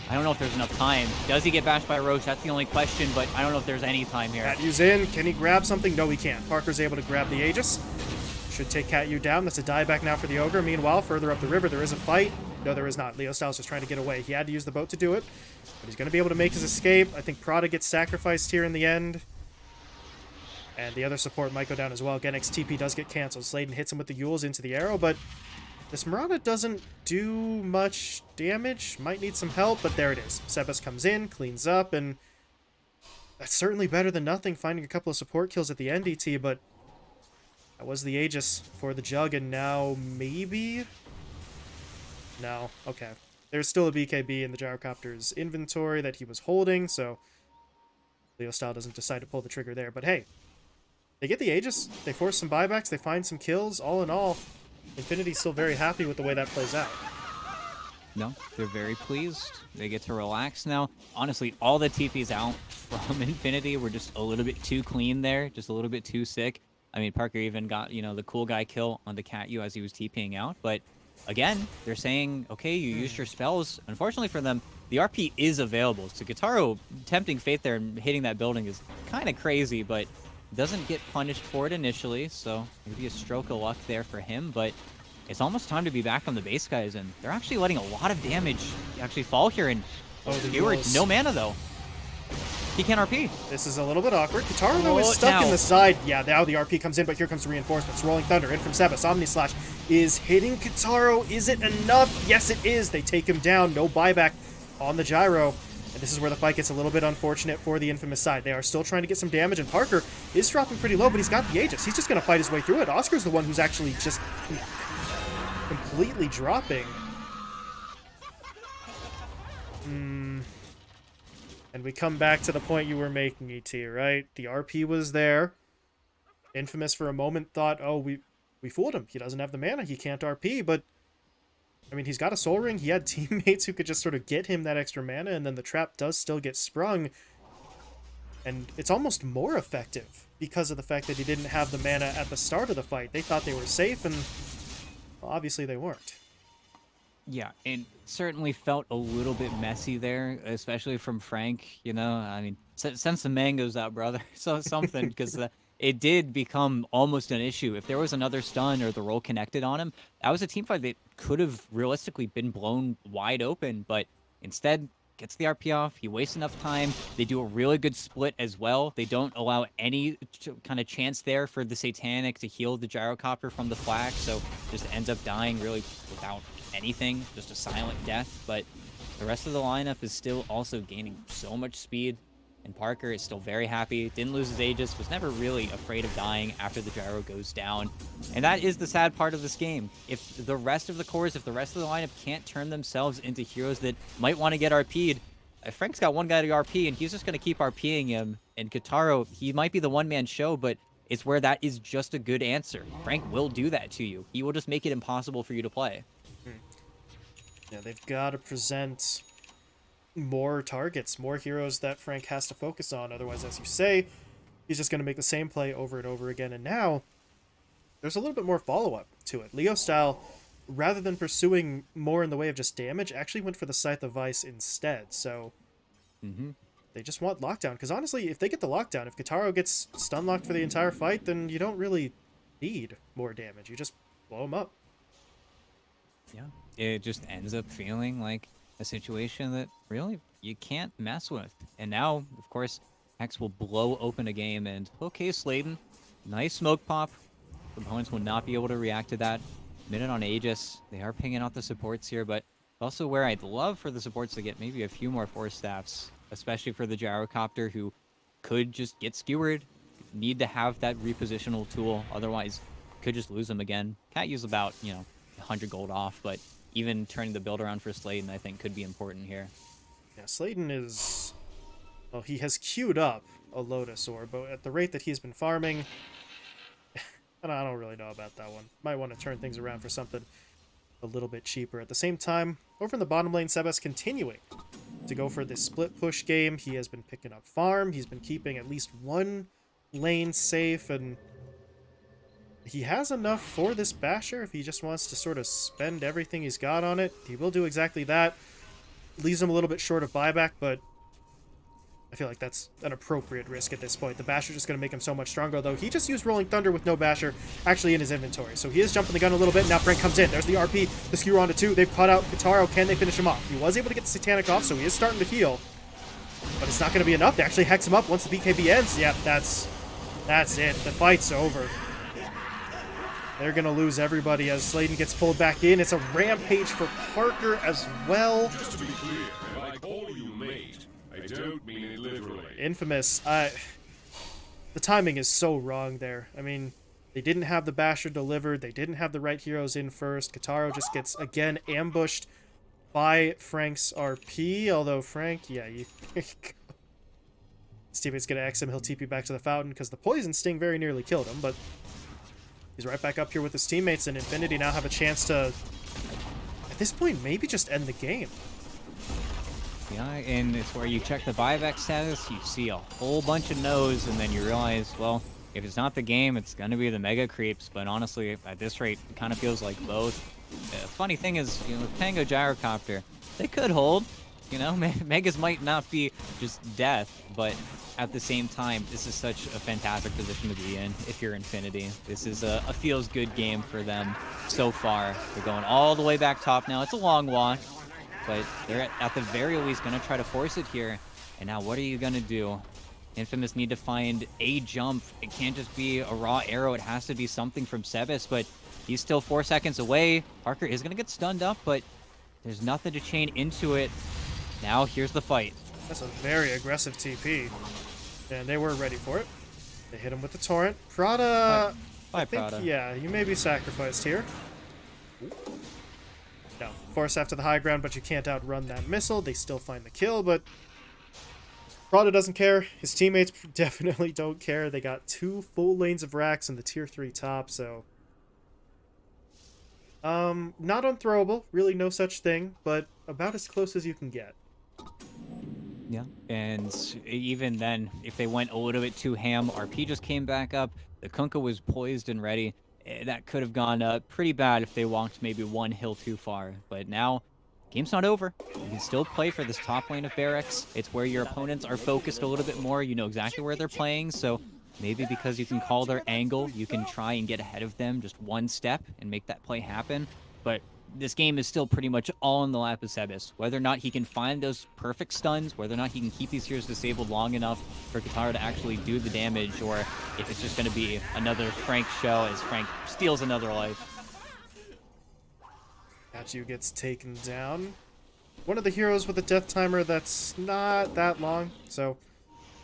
I don't know if there's enough time. Does he get bashed by Roche? That's the only question, but I don't know if there's any time here. Catyu's in. Can he grab something? No, he can't. Parker's able to grab the Aegis. Should take Catyu down. That's a dieback now for the Ogre. Meanwhile, further up the river, there is a fight. No, there is not. Leo Styles just trying to get away. He had to use the boat to do it, but he's going to be able to make his escape. I think Prada gets sacrificed here in the end. And the other support might go down as well. Genix TP does get canceled. Sladen hits him with the Yules into the arrow, but this Marauder doesn't do much damage. Might need some help, but there it is. Sebas comes in, cleans up, and that's certainly better than nothing, finding a couple of support kills at the end, ET, but that was the Aegis for the Jug, and now maybe? No. Okay. There's still a BKB in the Gyrocopter's inventory that he was holding, so Leo Style doesn't decide to pull the trigger there. But hey, they get the Aegis, they force some buybacks, they find some kills. All in all, Infinity's still very happy with the way that plays out. No, they're very pleased. They get to relax now. Honestly, all the TPs out from Infinity were just a little bit too clean there, just a little bit too sick. I mean, Parker even got, you know, the cool guy kill on the Catyu as he was TPing out. But again, they're saying, okay, you used your spells. Unfortunately for them, the RP is available. So Kitaro tempting fate there and hitting that building is kind of crazy, but doesn't get punished for it initially. So maybe a stroke of luck there for him. But it's almost time to be back on the base, guys. And they're actually letting a lot of damage actually fall here. And Skewered, no mana, though. He can't RP. This is a little bit awkward. Kitaro, though, is stuck in the side. Yeah, now the RP comes in, but here comes the reinforcements. Rolling Thunder in from Sebas. Omni Slash is hitting Kitaro. Is it enough? Yes, it is. They take him down. No buyback on the Gyro. And this is where the fight gets a little bit unfortunate for the Infamous side. They are still trying to get some damage, and Parker is dropping pretty low, but he's got the Aegis. He's just going to fight his way through it. Oscar's the one who's actually just completely dropping. And we come back to the point you were making, ET, right? The RP was there. Infamous for a moment thought, oh, we fooled him. He doesn't have the mana. He can't RP, but I mean, he's got a Soul Ring. He had teammates who could just sort of get him that extra mana, and then the trap does still get sprung. And it's almost more effective because of the fact that he didn't have the mana at the start of the fight. They thought they were safe, and well, obviously they weren't. Yeah, and certainly felt a little bit messy there, especially from Frank. You know, I mean, send some mangoes out, brother. So something, because it did become almost an issue. If there was another stun or the roll connected on him, that was a team fight that could have realistically been blown wide open. But instead, gets the RP off. He wastes enough time. They do a really good split as well. They don't allow any kind of chance there for the Satanic to heal the Gyrocopter from the flag. So just ends up dying really without anything, just a silent death. But the rest of the lineup is still also gaining so much speed. And Parker is still very happy. Didn't lose his Aegis, was never really afraid of dying after the gyro goes down. And that is the sad part of this game. If the rest of the cores, if the rest of the lineup can't turn themselves into heroes that might want to get RP'd, Frank's got one guy to RP, and he's just going to keep RPing him. And Kataro, he might be the one-man show, but it's where that is just a good answer. Frank will do that to you. He will just make it impossible for you to play. Yeah, they've got to present more targets, more heroes that Frank has to focus on. Otherwise, as you say, he's just going to make the same play over and over again. And now there's a little bit more follow-up to it. Leo style, rather than pursuing more in the way of just damage, actually went for the Scythe of Vice instead. So they just want lockdown. Because honestly, if they get the lockdown, if Kataro gets stun locked for the entire fight, then you don't really need more damage. You just blow him up. Yeah, it just ends up feeling like a situation that really you can't mess with. And now, of course, Hex will blow open a game, and okay, Sladen, nice smoke pop. Opponents will not be able to react to that. Minute on Aegis. They are pinging out the supports here, but also where I'd love for the supports to get maybe a few more force staffs, especially for the Gyrocopter, who could just get skewered. Need to have that repositional tool, otherwise could just lose them again. Can't use about, 100 gold off, but even turning the build around for Sladen, I think, could be important here. Yeah, Sladen is... Well, he has queued up a Lotus Orb, but at the rate that he's been farming... I don't really know about that one. Might want to turn things around for something a little bit cheaper. At the same time, over in the bottom lane, Sebas continuing to go for this split push game. He has been picking up farm. He's been keeping at least one lane safe, and he has enough for this Basher. If he just wants to sort of spend everything he's got on it, he will do exactly that. Leaves him a little bit short of buyback, but I feel like that's an appropriate risk at this point. The Basher just going to make him so much stronger, though he just used Rolling Thunder with no Basher actually in his inventory. So he is jumping the gun a little bit. Now Frank comes in. There's the RP, the skewer onto 2. They've caught out Kataro. Can they finish him off? He was able to get the Satanic off, so he is starting to heal. But it's not going to be enough to actually hex him up once the BKB ends. Yep, that's it. The fight's over. They're going to lose everybody as Sladen gets pulled back in. It's a rampage for Parker as well. Just to be clear, if I call you mate, I don't mean it literally. Infamous. The timing is so wrong there. I mean, they didn't have the Basher delivered. They didn't have the right heroes in first. Kataro just gets, again, ambushed by Frank's RP. Although Frank, yeah, here you go. His teammate's going to X him. He'll TP back to the fountain because the Poison Sting very nearly killed him, but he's right back up here with his teammates, and Infinity now have a chance to, at this point, maybe just end the game. Yeah, and it's where you check the buyback status, you see a whole bunch of no's, and then you realize, well, if it's not the game, it's going to be the mega creeps. But honestly, at this rate, it kind of feels like both. The funny thing is, with Pango Gyrocopter, they could hold. Megas might not be just death, but at the same time, this is such a fantastic position to be in if you're Infinity. This is a feels-good game for them so far. They're going all the way back top now. It's a long walk, but they're at the very least going to try to force it here. And now what are you going to do? Infamous need to find a jump. It can't just be a raw arrow. It has to be something from Sebas, but he's still 4 seconds away. Parker is going to get stunned up, but there's nothing to chain into it. Now here's the fight. That's a very aggressive TP, and they were ready for it. They hit him with the Torrent. Prada, Bye, I think, Prada. yeah, you may be sacrificed here. No, force after the high ground, but you can't outrun that missile. They still find the kill, but Prada doesn't care. His teammates definitely don't care. They got 2 full lanes of racks in the tier 3 top, so not unthrowable. Really no such thing, but about as close as you can get. Yeah, and even then, if they went a little bit too ham, RP just came back up. The Kunkka was poised and ready. That could have gone pretty bad if they walked maybe one hill too far. But now, game's not over. You can still play for this top lane of Barracks. It's where your opponents are focused a little bit more. You know exactly where they're playing, so maybe because you can call their angle, you can try and get ahead of them just one step and make that play happen. But this game is still pretty much all in the lap of Sebas. Whether or not he can find those perfect stuns, whether or not he can keep these heroes disabled long enough for Katara to actually do the damage, or if it's just going to be another Frank show as Frank steals another life. Achu gets taken down. One of the heroes with a death timer that's not that long, so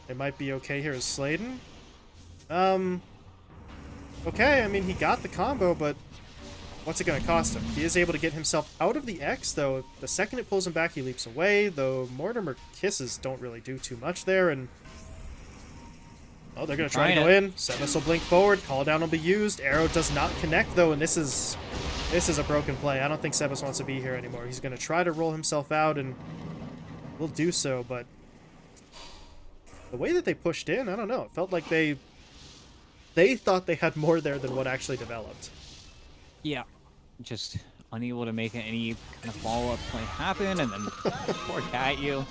it might be okay here is Sladen. Okay, I mean, he got the combo, but what's it going to cost him? He is able to get himself out of the X, though. The second it pulls him back, he leaps away, though Mortimer kisses don't really do too much there, and... oh, they're going to try to go in. Sebas will blink forward. Call down will be used. Arrow does not connect, though, and this is a broken play. I don't think Sebas wants to be here anymore. He's going to try to roll himself out, and will do so, but the way that they pushed in, I don't know. It felt like they thought they had more there than what actually developed. Yeah, just unable to make any kind of follow-up play happen, and then poor Katyu,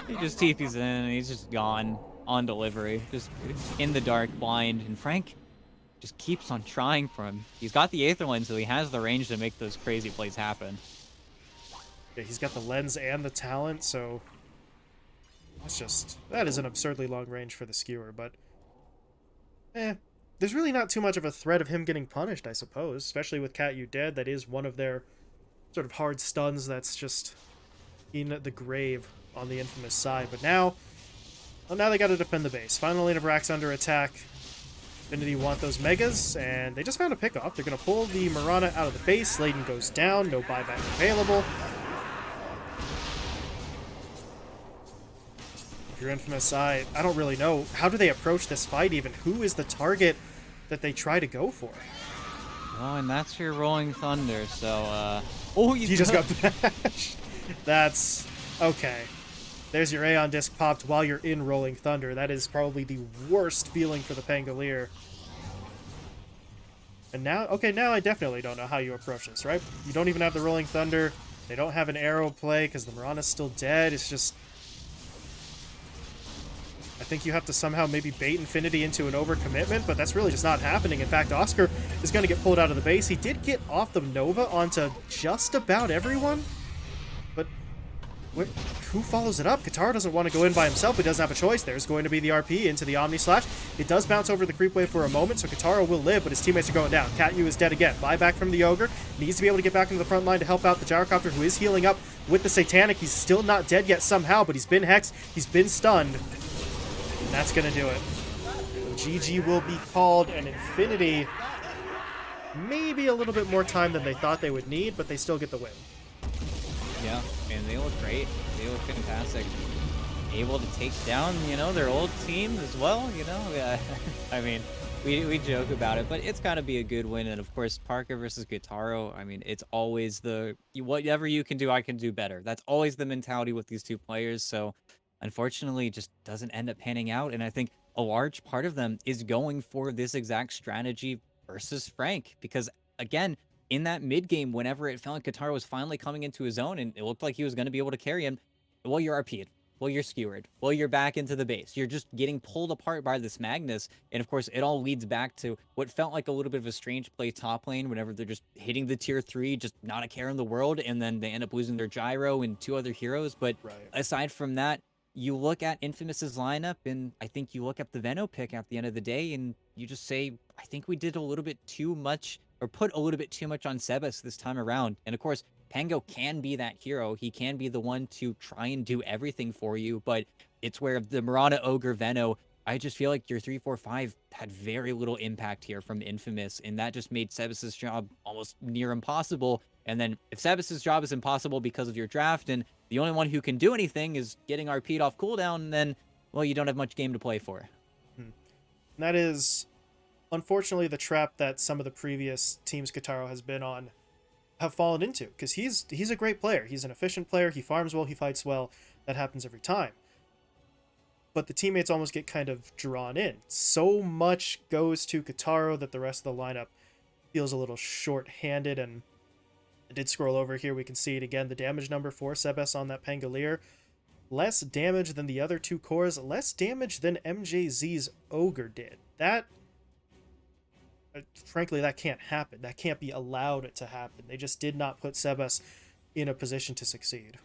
he just TP's in, and he's just gone on delivery, just in the dark, blind, and Frank just keeps on trying for him. He's got the Aether Lens, so he has the range to make those crazy plays happen. Yeah, he's got the lens and the talent, so that is an absurdly long range for the skewer, but there's really not too much of a threat of him getting punished, I suppose, especially with Katyu dead. That is one of their sort of hard stuns that's just in the grave on the Infamous side. But now, well, now they got to defend the base. Final lane of Rax under attack. Infinity want those Megas, and they just found a pickoff. They're going to pull the Mirana out of the base. Sladen goes down, no buyback available. If you're Infamous, I don't really know. How do they approach this fight even? Who is the target that they try to go for? Oh, and that's your Rolling Thunder, so, oh, he just got bashed. That's... okay. There's your Aeon Disc popped while you're in Rolling Thunder. That is probably the worst feeling for the Pangolier. And now... okay, now I definitely don't know how you approach this, right? You don't even have the Rolling Thunder. They don't have an arrow play because the Mirana's still dead. It's just... I think you have to somehow maybe bait Infinity into an overcommitment, but that's really just not happening. In fact, Oscar is going to get pulled out of the base. He did get off the Nova onto just about everyone, but who follows it up? Katara doesn't want to go in by himself. He doesn't have a choice. There's going to be the RP into the Omni Slash. It does bounce over the creep wave for a moment, so Katara will live, but his teammates are going down. Katyu is dead again. Buyback from the Ogre. Needs to be able to get back into the front line to help out the Gyrocopter, who is healing up with the Satanic. He's still not dead yet somehow, but he's been hexed. He's been stunned. And that's going to do it. GG will be called, and Infinity maybe a little bit more time than they thought they would need, but they still get the win. Yeah, and they look great. They look fantastic. Able to take down, their old team as well, Yeah. I mean, we joke about it, but it's got to be a good win. And of course, Parker versus Guitaro, I mean, it's always whatever you can do, I can do better. That's always the mentality with these two players. So unfortunately, it just doesn't end up panning out. And I think a large part of them is going for this exact strategy versus Frank, because again, in that mid game, whenever it felt like Katara was finally coming into his own and it looked like he was going to be able to carry him, well, you're RP'd. Well, you're skewered. Well, you're back into the base. You're just getting pulled apart by this Magnus. And of course, it all leads back to what felt like a little bit of a strange play top lane whenever they're just hitting the tier 3, just not a care in the world. And then they end up losing their Gyro and 2 other heroes. But aside from that, you look at Infamous's lineup, and I think you look at the Veno pick at the end of the day, and you just say, I think we did a little bit too much, or put a little bit too much on Sebas this time around. And of course, Pango can be that hero. He can be the one to try and do everything for you, but it's where the Mirana, Ogre, Veno, I just feel like your 3-4-5 had very little impact here from Infamous, and that just made Sebas's job almost near impossible. And then if Sebas's job is impossible because of your draft, and the only one who can do anything is getting RP'd off cooldown, then, well, you don't have much game to play for. That is, unfortunately, the trap that some of the previous teams Kataro has been on have fallen into, because he's a great player. He's an efficient player. He farms well. He fights well. That happens every time. but the teammates almost get kind of drawn in. So much goes to Kataro that the rest of the lineup feels a little short-handed. And I did scroll over here. We can see it again. The damage number for Sebes on that Pangolier. Less damage than the other two cores. Less damage than MJZ's Ogre did. That, frankly, that can't happen. That can't be allowed to happen. They just did not put Sebes in a position to succeed.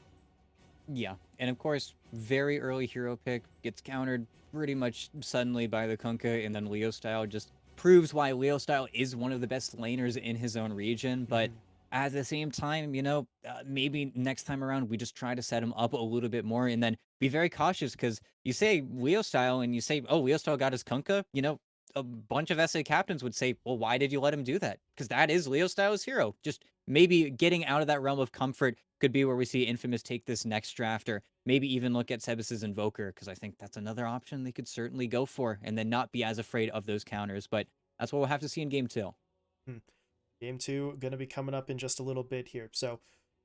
Yeah, and of course, very early hero pick gets countered pretty much suddenly by the Kunkka, and then Leo Style just proves why Leo Style is one of the best laners in his own region. But Mhm. at the same time, maybe next time around we just try to set him up a little bit more, and then be very cautious because you say Leo Style, and you say, "Oh, Leo Style got his Kunkka," a bunch of SA captains would say, "Well, why did you let him do that?" Because that is Leo Styles' hero. Just maybe getting out of that realm of comfort could be where we see Infamous take this next draft, or maybe even look at Sebas's Invoker, because I think that's another option they could certainly go for, and then not be as afraid of those counters. But that's what we'll have to see in game two. Hmm. Game 2 going to be coming up in just a little bit here. So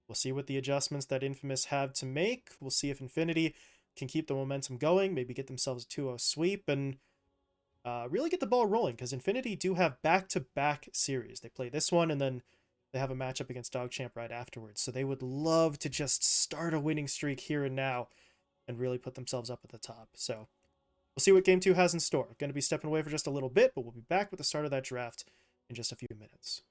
we'll see what the adjustments that Infamous have to make. We'll see if Infinity can keep the momentum going, maybe get themselves a 2-0 sweep, and really get the ball rolling, because Infinity do have back-to-back series. They play this one, and then they have a matchup against Dogchamp right afterwards. So they would love to just start a winning streak here and now and really put themselves up at the top. So we'll see what Game 2 has in store. Going to be stepping away for just a little bit, but we'll be back with the start of that draft in just a few minutes.